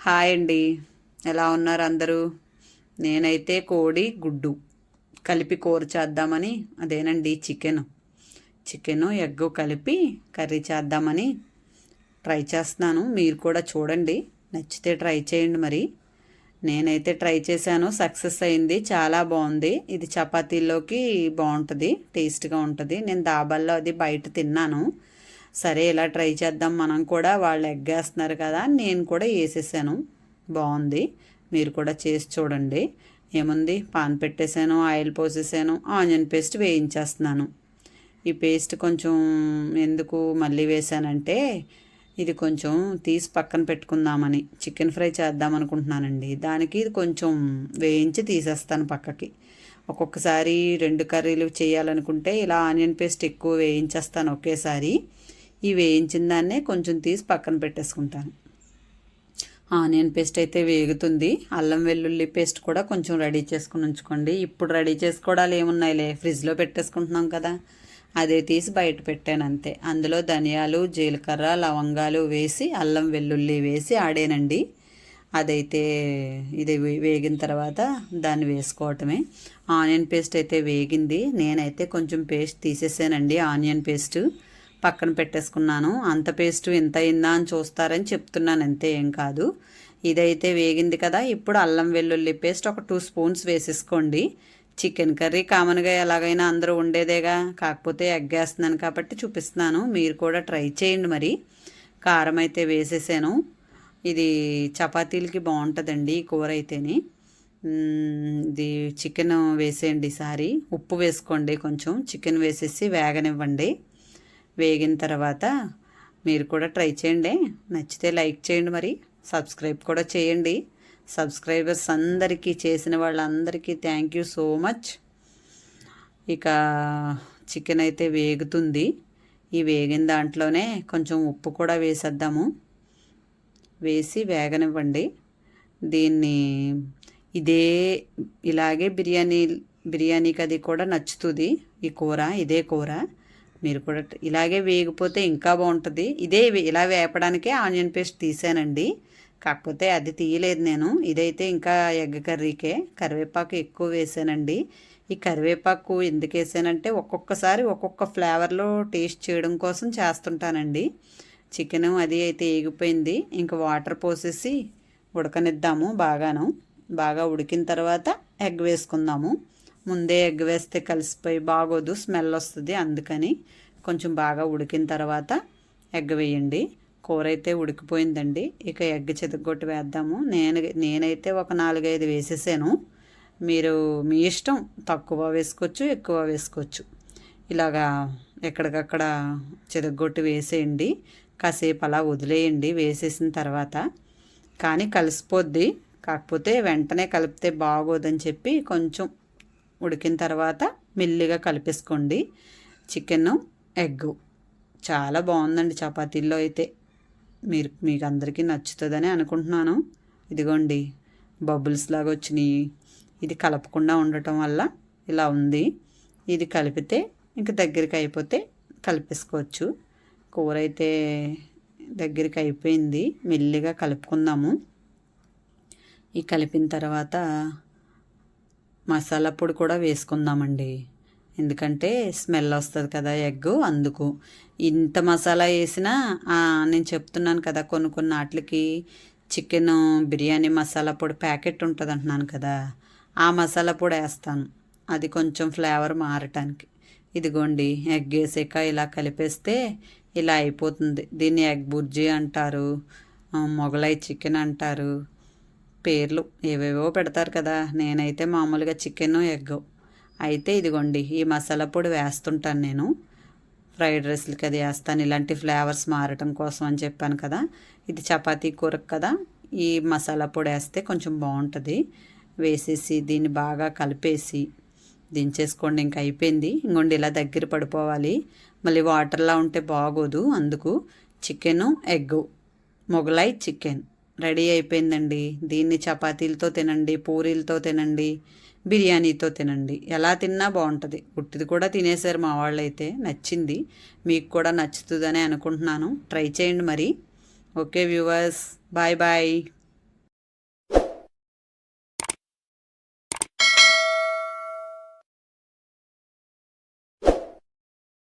Hi అండి. ఎలా ఉన్నారు అందరూ? నేనైతే కోడి గుడ్డు కలిపి కూర చేద్దామని, అదేనండి చికెను ఎగ్గు కలిపి కర్రీ చేద్దామని ట్రై చేస్తున్నాను. మీరు కూడా చూడండి, నచ్చితే ట్రై చేయండి. మరి నేనైతే ట్రై చేశాను, సక్సెస్ అయింది, చాలా బాగుంది. ఇది చపాతీల్లోకి బాగుంటుంది, టేస్ట్గా ఉంటుంది. నేను దాబాల్లో అది బయట తిన్నాను. సరే ఇలా ట్రై చేద్దాం మనం కూడా, వాళ్ళు ఎగ్ వేస్తున్నారు కదా, నేను కూడా వేసేసాను. బాగుంది, మీరు కూడా చేసి చూడండి. ఏముంది, పాన్ పెట్టేశాను, ఆయిల్ పోసేసాను, ఆనియన్ పేస్ట్ వేయించేస్తున్నాను. ఈ పేస్ట్ కొంచెం ఎందుకు మళ్ళీ వేసానంటే, ఇది కొంచెం తీసి పక్కన పెట్టుకుందామని చికెన్ ఫ్రై చేద్దాం అనుకుంటున్నానండి. దానికి ఇది కొంచెం వేయించి తీసేస్తాను పక్కకి. ఒక్కొక్కసారి 2 కర్రీలు చేయాలనుకుంటే ఇలా ఆనియన్ పేస్ట్ ఎక్కువ వేయించేస్తాను ఒకేసారి. ఈ వేయించిన దాన్నే కొంచెం తీసి పక్కన పెట్టేసుకుంటాను. ఆనియన్ పేస్ట్ అయితే వేగుతుంది. అల్లం వెల్లుల్లి పేస్ట్ కూడా కొంచెం రెడీ చేసుకుని ఉంచుకోండి. ఇప్పుడు రెడీ చేసుకోవడాలు ఏమున్నాయిలే, ఫ్రిడ్జ్లో పెట్టేసుకుంటున్నాం కదా, అదే తీసి బయట పెట్టాను అంతే. అందులో ధనియాలు, జీలకర్ర, లవంగాలు వేసి అల్లం వెల్లుల్లి వేసి ఆడేనండి. అదైతే ఇది వేగిన తర్వాత దాన్ని వేసుకోవటమే. ఆనియన్ పేస్ట్ అయితే వేగింది. నేనైతే కొంచెం పేస్ట్ తీసేసానండి, ఆనియన్ పేస్ట్ పక్కన పెట్టేసుకున్నాను. అంత పేస్ట్ ఎంత అయిందా అని చూస్తారని చెప్తున్నాను, అంతే, ఏం కాదు. ఇదైతే వేగింది కదా, ఇప్పుడు అల్లం వెల్లుల్లి పేస్ట్ ఒక 2 స్పూన్స్ వేసేసుకోండి. చికెన్ కర్రీ కామన్గా ఎలాగైనా అందరూ ఉండేదేగా, కాకపోతే ఎగ్ వేస్తున్నాను కాబట్టి చూపిస్తున్నాను, మీరు కూడా ట్రై చేయండి. మరి కారం అయితే వేసేసాను. ఇది చపాతీలకి బాగుంటుందండి ఈ కూర అయితేని. ఇది చికెన్ వేసేయండి ఈసారి. ఉప్పు వేసుకోండి కొంచెం, చికెన్ వేసేసి వేగనివ్వండి. వేగిన తర్వాత మీరు కూడా ట్రై చేయండి. నచ్చితే లైక్ చేయండి, మరి సబ్స్క్రైబ్ కూడా చేయండి. సబ్స్క్రైబర్స్ అందరికీ, చేసిన వాళ్ళందరికీ థ్యాంక్ యూ సో మచ్. ఇక చికెన్ అయితే వేగుతుంది. ఈ వేగిన దాంట్లోనే కొంచెం ఉప్పు కూడా వేసేద్దాము. వేసి వేగనివ్వండి దీన్ని. ఇలాగే బిర్యానీకి అది కూడా నచ్చుతుంది ఈ కూర, ఇదే కూర. మీరు కూడా ఇలాగే వేగిపోతే ఇంకా బాగుంటుంది. ఇలా వేపడానికే ఆనియన్ పేస్ట్ తీసానండి, కాకపోతే అది తీయలేదు నేను. ఇదైతే ఇంకా ఎగ్ కర్రీకే కరివేపాకు ఎక్కువ వేసానండి. ఈ కరివేపాకు ఎందుకు వేసానంటే ఒక్కొక్కసారి ఒక్కొక్క ఫ్లేవర్లో టేస్ట్ చేయడం కోసం చేస్తుంటానండి. చికెను అది అయితే వేగిపోయింది. ఇంకా వాటర్ పోసేసి ఉడకనిద్దాము. బాగా ఉడికిన తర్వాత ఎగ్ వేసుకుందాము. ముందే ఎగ్ వేస్తే కలిసిపోయి బాగోదు, స్మెల్ వస్తుంది. అందుకని కొంచెం బాగా ఉడికిన తర్వాత ఎగ్ వేయండి. కూర అయితే ఉడికిపోయిందండి. ఇక ఎగ్ చితగొట్టి వేద్దాము. నేనైతే ఒక 4-5 వేసేసాను. మీరు మీ ఇష్టం, తక్కువ వేసుకోవచ్చు, ఎక్కువ వేసుకోవచ్చు. ఇలాగా ఎక్కడికక్కడ చితగొట్టి వేసేయండి. కాసేపు అలా వదిలేయండి వేసేసిన తర్వాత. కానీ కలిసిపోద్ది, కాకపోతే వెంటనే కలిపితే బాగోదని చెప్పి కొంచెం ఉడికిన తర్వాత మెల్లిగా కలిపేసుకోండి. చికెన్ ఎగ్ చాలా బాగుందండి చపాతీల్లో అయితే. మీకు అందరికీ నచ్చుతుందని అనుకుంటున్నాను. ఇదిగోండి, బబుల్స్ లాగా వచ్చినాయి. ఇది కలపకుండా ఉండటం వల్ల ఇలా ఉంది. ఇది కలిపితే ఇంక దగ్గరికి అయిపోతే కలిపేసుకోవచ్చు. కూర అయితే దగ్గరికి అయిపోయింది. మెల్లిగా కలుపుకుందాము. ఈ కలిపిన తర్వాత మసాలా పొడి కూడా వేసుకుందామండి, ఎందుకంటే స్మెల్ వస్తుంది కదా ఎగ్, అందుకు. ఇంత మసాలా వేసినా నేను చెప్తున్నాను కదా, కొన్ని వాటికి చికెన్ బిర్యానీ మసాలా పొడి ప్యాకెట్ ఉంటుంది అంటున్నాను కదా, ఆ మసాలా పొడి వేస్తాను, అది కొంచెం ఫ్లేవర్ మారటానికి. ఇదిగోండి, ఎగ్ వేసాక ఇలా కలిపేస్తే ఇలా అయిపోతుంది. దీన్ని ఎగ్ బుర్జీ అంటారు, మొగలై చికెన్ అంటారు, పేర్లు ఏవేవో పెడతారు కదా. నేనైతే మామూలుగా చికెన్ ఎగ్ అయితే. ఇదిగోండి, ఈ మసాలా పొడి వేస్తుంటాను నేను, ఫ్రైడ్ రైస్లకి అది వేస్తాను, ఇలాంటి ఫ్లేవర్స్ మారటం కోసం అని చెప్పాను కదా. ఇది చపాతీ కూరకు కదా, ఈ మసాలా పొడి వేస్తే కొంచెం బాగుంటుంది. వేసేసి దీన్ని బాగా కలిపేసి దించేసుకోండి. ఇంక అయిపోయింది. ఇంకోండి, ఇలా దగ్గర పడిపోవాలి, మళ్ళీ వాటర్లా ఉంటే బాగోదు. అందుకు chicken egg Mughlai chicken ready అయిపోయిందండి. దీన్ని చపాతీలతో తినండి, పూరీలతో తినండి, బిర్యానీతో తినండి, ఎలా తిన్నా బాగుంటుంది. ఉట్టిది కూడా తినేశారు మా వాళ్ళైతే, నచ్చింది. మీకు కూడా నచ్చుతుందని అనుకుంటున్నాను. ట్రై చేయండి మరి. Okay viewers, bye bye.